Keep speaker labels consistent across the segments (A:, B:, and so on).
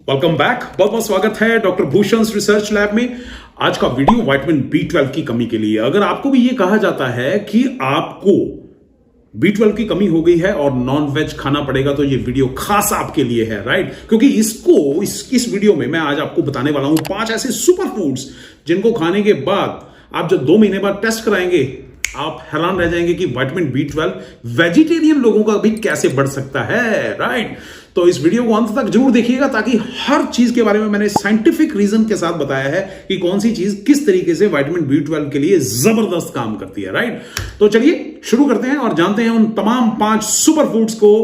A: Welcome back. बहुत बहुत स्वागत है डॉक्टर भूषण रिसर्च लैब में। आज का वीडियो विटामिन B12 की कमी के लिए। अगर आपको भी ये कहा जाता है कि आपको B12 की कमी हो गई है और नॉन वेज खाना पड़ेगा, तो ये वीडियो खास आपके लिए है, राइट? क्योंकि इस वीडियो में मैं आज आपको बताने वाला हूं 5 ऐसे सुपर फूड्स जिनको खाने के बाद आप जब 2 महीने बाद टेस्ट कराएंगे, आप हैरान रह जाएंगे कि विटामिन B12 वेजिटेरियन लोगों का भी कैसे बढ़ सकता है, राइट? तो इस वीडियो को अंत तक जरूर देखिएगा, ताकि हर चीज के बारे में मैंने साइंटिफिक रीजन के साथ बताया है कि कौन सी चीज किस तरीके से विटामिन B12 के लिए जबरदस्त काम करती है, राइट? तो चलिए शुरू करते हैं और जानते हैं उन तमाम 5 सुपर फूड्स को,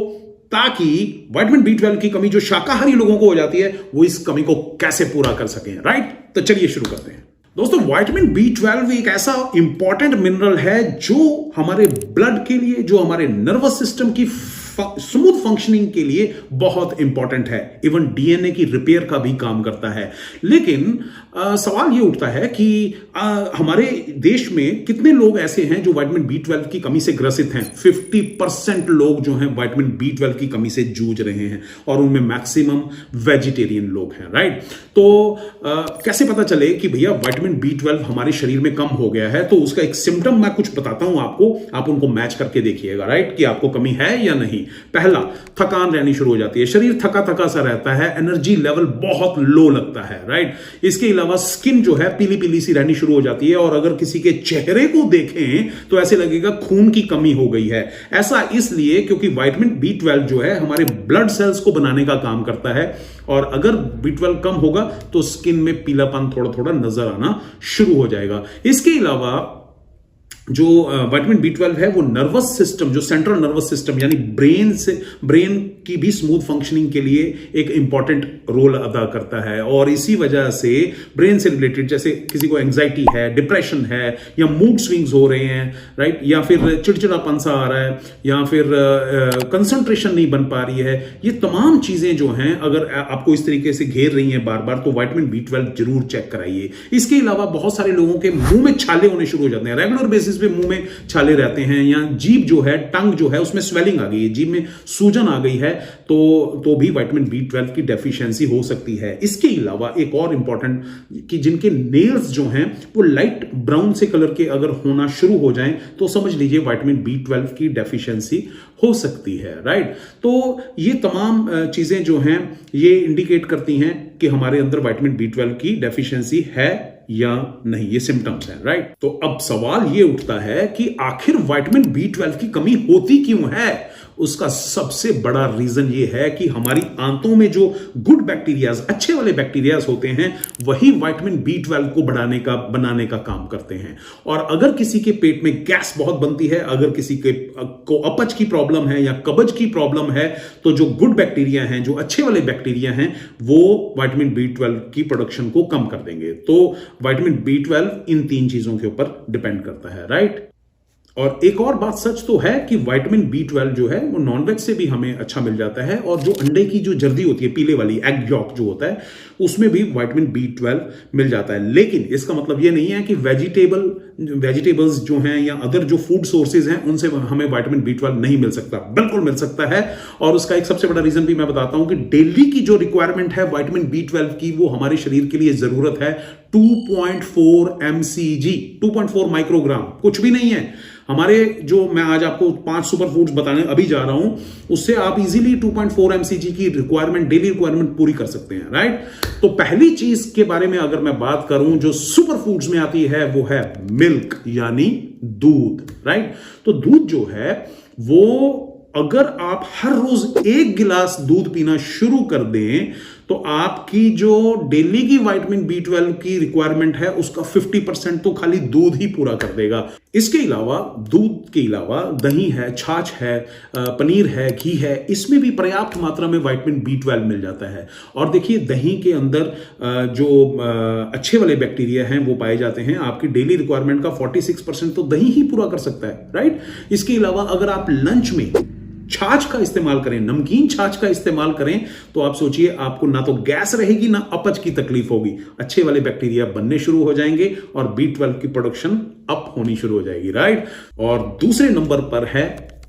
A: ताकि विटामिन B12 की कमी जो शाकाहारी लोगों को हो जाती है, वो इस कमी को कैसे पूरा कर सकें, राइट? तो चलिए शुरू करते हैं। दोस्तों, विटामिन B12 एक ऐसा इंपॉर्टेंट मिनरल है जो हमारे ब्लड के लिए, जो हमारे नर्वस सिस्टम की स्मूथ फंक्शनिंग के लिए बहुत इंपॉर्टेंट है। इवन डीएनए की रिपेयर का भी काम करता है। लेकिन सवाल यह उठता है कि हमारे देश में कितने लोग ऐसे हैं जो विटामिन B12 की कमी से ग्रसित हैं? 50% लोग जो हैं विटामिन B12 की कमी से जूझ रहे हैं, और उनमें मैक्सिमम वेजिटेरियन लोग हैं, राइट? तो कैसे पता चले कि भैया विटामिन B12 हमारे शरीर में कम हो गया है? तो उसका एक सिम्टम मैं कुछ बताता हूं आपको, आप उनको मैच करके देखिएगा, राइट? कि आपको कमी है या नहीं। पहला, थकान रहनी शुरू हो जाती है, शरीर थका थका सा रहता है, एनर्जी लेवल बहुत लो लगता है, राइट? इसके अलावा स्किन जो है पीली पीली सी रहनी शुरू हो जाती है, और अगर किसी के चेहरे को देखें तो ऐसे लगेगा खून की कमी हो गई है। ऐसा इसलिए क्योंकि विटामिन B12 जो है हमारे ब्लड सेल्स को बनाने का काम करता है, और अगर B12 कम होगा तो स्किन में पीलापन थोड़ा थोड़ा नजर आना शुरू हो जाएगा। इसके अलावा जो विटामिन B12 है वो नर्वस सिस्टम, जो सेंट्रल नर्वस सिस्टम यानी ब्रेन की भी स्मूथ फंक्शनिंग के लिए एक इंपॉर्टेंट रोल अदा करता है। और इसी वजह से ब्रेन से रिलेटेड, जैसे किसी को एंजाइटी है, डिप्रेशन है, या मूड स्विंग्स हो रहे हैं, राइट? या फिर चिड़चिड़ापन सा आ रहा है, या फिर कंसंट्रेशन नहीं बन पा रही है, ये तमाम चीजें जो हैं अगर आपको इस तरीके से घेर रही हैं बार बार, तो विटामिन B12 जरूर चेक कराइए। इसके अलावा बहुत सारे लोगों के मुंह में छाले होने शुरू हो जाते हैं, रेगुलर बेसिस पे मुंह में छाले रहते हैं, या जीभ जो है, टंग जो है, उसमें स्वेलिंग आ गई है, जीभ में सूजन आ गई है, तो भी विटामिन B12 की डेफिशिएंसी हो सकती है। इसके अलावा एक और इंपॉर्टेंट, कि जिनके नेल्स जो हैं वो लाइट ब्राउन से कलर के अगर होना शुरू हो जाएं, तो समझ लीजिए विटामिन B12 की डेफिशिएंसी हो सकती है, राइट? तो ये तमाम चीजें जो हैं ये इंडिकेट करती हैं कि हमारे अंदर विटामिन B12 की डेफिशिएंसी है या नहीं, ये सिम्टम्स हैं, राइट? तो अब सवाल ये उठता है कि आखिर विटामिन B12 की कमी होती क्यों है? उसका सबसे बड़ा रीजन ये है कि हमारी आंतों में जो गुड बैक्टीरियाज, अच्छे वाले बैक्टीरियाज होते हैं, वही विटामिन B12 को बनाने का काम करते हैं। और अगर किसी के पेट में गैस बहुत बनती है, अगर किसी को अपच की प्रॉब्लम है या कब्ज की प्रॉब्लम है, तो जो गुड बैक्टीरिया हैं, जो अच्छे वाले बैक्टीरिया हैं, वो विटामिन B12 की प्रोडक्शन को कम कर देंगे। तो विटामिन B12 इन 3 चीजों के ऊपर डिपेंड करता है, राइट? और एक और बात सच तो है कि विटामिन B12 जो है वो नॉनवेज से भी हमें अच्छा मिल जाता है, और जो अंडे की जो जर्दी होती है, पीले वाली एग यॉक जो होता है, उसमें भी विटामिन B12 मिल जाता है। लेकिन इसका मतलब ये नहीं है कि वेजिटेबल्स जो हैं या अदर जो फूड सोर्सेज हैं, उनसे हमें विटामिन B12 नहीं मिल सकता। बिल्कुल मिल सकता है, और उसका एक सबसे बड़ा रीजन भी मैं बताता हूं कि डेली की जो रिक्वायरमेंट है विटामिन B12 की, वो हमारे शरीर के लिए जरूरत है 2.4 mcg, 2.4 माइक्रोग्राम, कुछ भी नहीं है। हमारे जो मैं आज आपको 5 सुपर फूड्स बताने अभी जा रहा हूं, उससे आप इजीली 2.4 mcg की रिक्वायरमेंट, डेली रिक्वायरमेंट पूरी कर सकते हैं, राइट? तो पहली चीज के बारे में अगर मैं बात करूं जो सुपर फूड्स में आती है, वो है मिल्क, यानी दूध, राइट? तो दूध जो है वो, अगर आप हर रोज 1 गिलास दूध पीना शुरू कर दें, तो आपकी जो डेली की विटामिन B12 की रिक्वायरमेंट है, उसका 50% तो खाली दूध ही पूरा कर देगा। इसके अलावा, दूध के अलावा दही है, छाछ है, पनीर है, घी है, इसमें भी पर्याप्त मात्रा में विटामिन B12 मिल जाता है। और देखिए, दही के अंदर जो अच्छे वाले बैक्टीरिया हैं वो पाए जाते हैं। आपकी डेली रिक्वायरमेंट का 46% तो दही ही पूरा कर सकता है, राइट? इसके अलावा अगर आप लंच में छाछ का इस्तेमाल करें, नमकीन छाछ का इस्तेमाल करें, तो आप सोचिए, आपको ना तो गैस रहेगी ना अपच की तकलीफ होगी, अच्छे वाले बैक्टीरिया बनने शुरू हो जाएंगे और B12 की प्रोडक्शन अप होनी शुरू हो जाएगी, राइट? और दूसरे नंबर पर है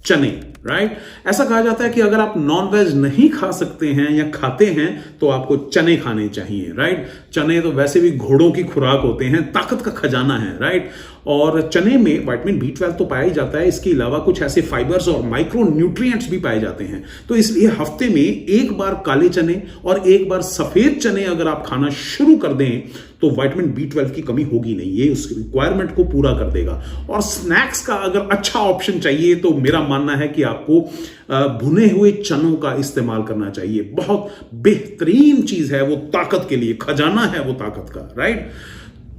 A: चने, राइट। ऐसा कहा जाता है कि अगर आप नॉन वेज नहीं खा सकते हैं या खाते हैं तो आपको चने खाने चाहिए, राइट। चने तो वैसे भी घोड़ों की खुराक होते हैं, ताकत का खजाना है, राइट। और चने में विटामिन B12 तो पाया ही जाता है, इसके अलावा कुछ ऐसे फाइबर्स और माइक्रो न्यूट्रिएंट्स भी पाए जाते हैं। तो इसलिए हफ्ते में एक बार काले चने और एक बार सफेद चने अगर आप खाना शुरू कर दें तो विटामिन B12 की कमी होगी नहीं, ये उस रिक्वायरमेंट को पूरा कर देगा। और स्नैक्स का अगर अच्छा ऑप्शन चाहिए तो मेरा मानना है कि आपको भुने हुए चनों का इस्तेमाल करना चाहिए। बहुत बेहतरीन चीज है वो, ताकत के लिए खजाना है वो ताकत का, राइट।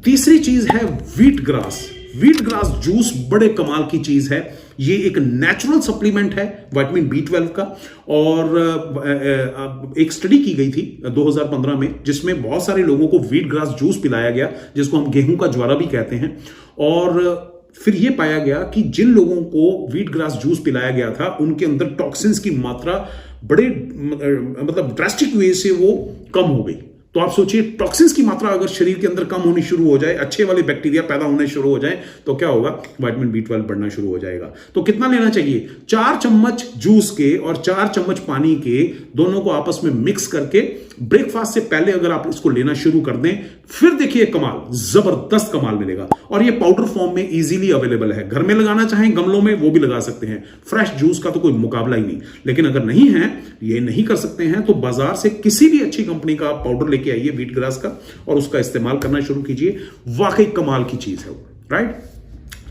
A: तीसरी चीज है wheat grass. Wheat grass juice बड़े कमाल की चीज है, ये एक नेचुरल सप्लीमेंट है विटामिन B12 का। और एक स्टडी की गई थी 2015 में जिसमें बहुत सारे लोगों को व्हीट ग्रास जूस पिलाया गया, जिसको हम गेहूं का ज्वारा भी कहते हैं। और फिर यह पाया गया कि जिन लोगों को व्हीट ग्रास जूस पिलाया गया था उनके अंदर टॉक्सिन्स की मात्रा बड़े मतलब ड्रास्टिक वे से वो कम हो गई। तो आप सोचिए, टॉक्सिन्स की मात्रा अगर शरीर के अंदर कम होनी शुरू हो जाए, अच्छे वाले बैक्टीरिया पैदा होने शुरू हो जाए, तो क्या होगा, विटामिन B12 बढ़ना शुरू हो जाएगा। तो कितना लेना चाहिए, 4 चम्मच जूस के और 4 चम्मच पानी के, दोनों को आपस में मिक्स करके ब्रेकफास्ट से पहले अगर आप इसको लेना शुरू कर दें, फिर देखिए कमाल, जबरदस्त कमाल मिलेगा। और ये पाउडर फॉर्म में इजीली अवेलेबल है, घर में लगाना चाहें गमलों में वो भी लगा सकते हैं। फ्रेश जूस का तो कोई मुकाबला ही नहीं। लेकिन अगर नहीं है, ये नहीं कर सकते हैं, तो बाजार से किसी भी अच्छी कंपनी का पाउडर लेके आइए व्हीट ग्रास का और उसका इस्तेमाल करना शुरू कीजिए, वाकई कमाल की चीज है वो, राइट।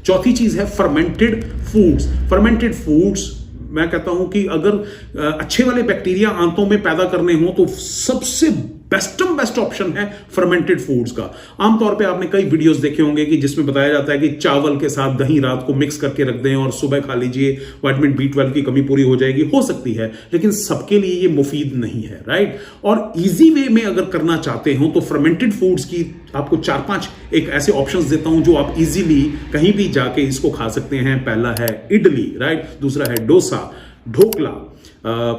A: चौथी चीज है फर्मेंटेड फूड्स। फर्मेंटेड फूड्स मैं कहता हूं कि अगर अच्छे वाले बैक्टीरिया आंतों में पैदा करने हो तो सबसे बेस्ट ऑप्शन है फर्मेंटेड फूड्स का। आमतौर पे आपने कई वीडियोस देखे होंगे कि जिसमें बताया जाता है कि चावल के साथ दही रात को मिक्स करके रख दें और सुबह खा लीजिए, विटामिन B12 की कमी पूरी हो जाएगी। हो सकती है, लेकिन सबके लिए ये मुफीद नहीं है, राइट। और इजी वे में अगर करना चाहते हो तो फर्मेंटेड फूड्स की आपको 4-5 एक ऐसे ऑप्शंस देता हूं जो आप इजीली कहीं भी जाके इसको खा सकते हैं। पहला है इडली, राइट। दूसरा है डोसा, ढोकला,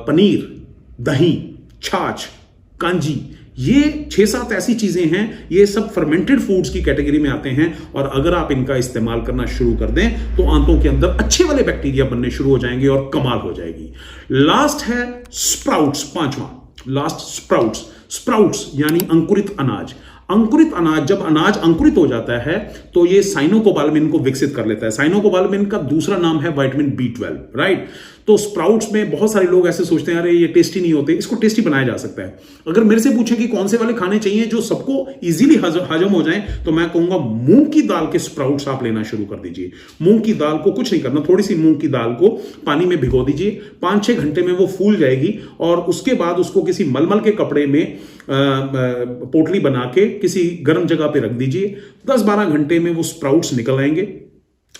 A: पनीर, दही, छाछ, कांजी। ये 6-7 ऐसी चीजें हैं, ये सब फर्मेंटेड फूड्स की कैटेगरी में आते हैं। और अगर आप इनका इस्तेमाल करना शुरू कर दें तो आंतों के अंदर अच्छे वाले बैक्टीरिया बनने शुरू हो जाएंगे और कमाल हो जाएगी। लास्ट है स्प्राउट्स, 5वां लास्ट, स्प्राउट्स। स्प्राउट्स यानी अंकुरित अनाज। अंकुरित अनाज, जब अनाज अंकुरित हो जाता है तो ये साइनोकोबाल्मिन को विकसित कर लेता है। साइनोकोबाल्मिन का दूसरा नाम है विटामिन B12, राइट। तो स्प्राउट्स में बहुत सारे लोग ऐसे सोचते हैं अरे ये टेस्टी नहीं होते, इसको टेस्टी बनाया जा सकता है। अगर मेरे से पूछें कि कौन से वाले खाने चाहिए जो सबको इजीली हजम हो जाएं, तो मैं कहूंगा मूंग की दाल के स्प्राउट्स आप लेना शुरू कर दीजिए। मूंग की दाल को कुछ नहीं करना, थोड़ी सी मूंग की दाल को पानी में भिगो दीजिए, 5-6 घंटे में वो फूल जाएगी। और उसके बाद उसको किसी मलमल के कपड़े में पोटली बना के किसी गर्म जगह पे रख दीजिए। 10-12 घंटे में वो स्प्राउट्स निकल आएंगे।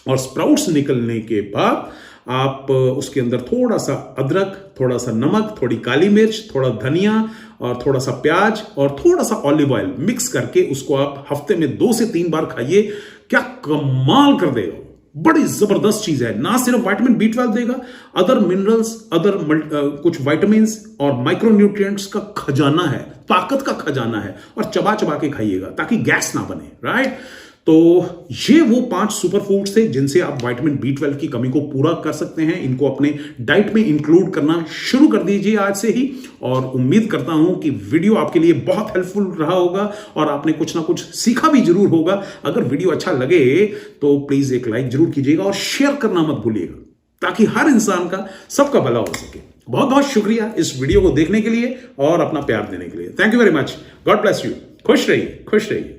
A: और स्प्राउट्स निकलने के बाद आप उसके अंदर थोड़ा सा अदरक, थोड़ा सा नमक, थोड़ी काली मिर्च, थोड़ा धनिया और थोड़ा सा प्याज और थोड़ा सा ऑलिव ऑयल मिक्स करके उसको आप हफ्ते में 2 से 3 बार खाइए। क्या कमाल कर देगा, बड़ी जबरदस्त चीज है। ना सिर्फ विटामिन B12 देगा, अदर मिनरल्स, कुछ विटामिन्स और माइक्रोन्यूट्रिएंट्स का खजाना है, ताकत का खजाना है। और चबा चबा के खाइएगा ताकि गैस ना बने, राइट। तो ये वो 5 सुपर फूड्स थे जिनसे आप विटामिन B12 की कमी को पूरा कर सकते हैं। इनको अपने डाइट में इंक्लूड करना शुरू कर दीजिए आज से ही। और उम्मीद करता हूं कि वीडियो आपके लिए बहुत हेल्पफुल रहा होगा और आपने कुछ ना कुछ सीखा भी जरूर होगा। अगर वीडियो अच्छा लगे तो प्लीज एक लाइक जरूर कीजिएगा और शेयर करना मत भूलिएगा, ताकि हर इंसान का, सबका भला हो सके। बहुत बहुत शुक्रिया इस वीडियो को देखने के लिए और अपना प्यार देने के लिए। Thank you very much. God bless you. खुश रहिए, खुश रहिए।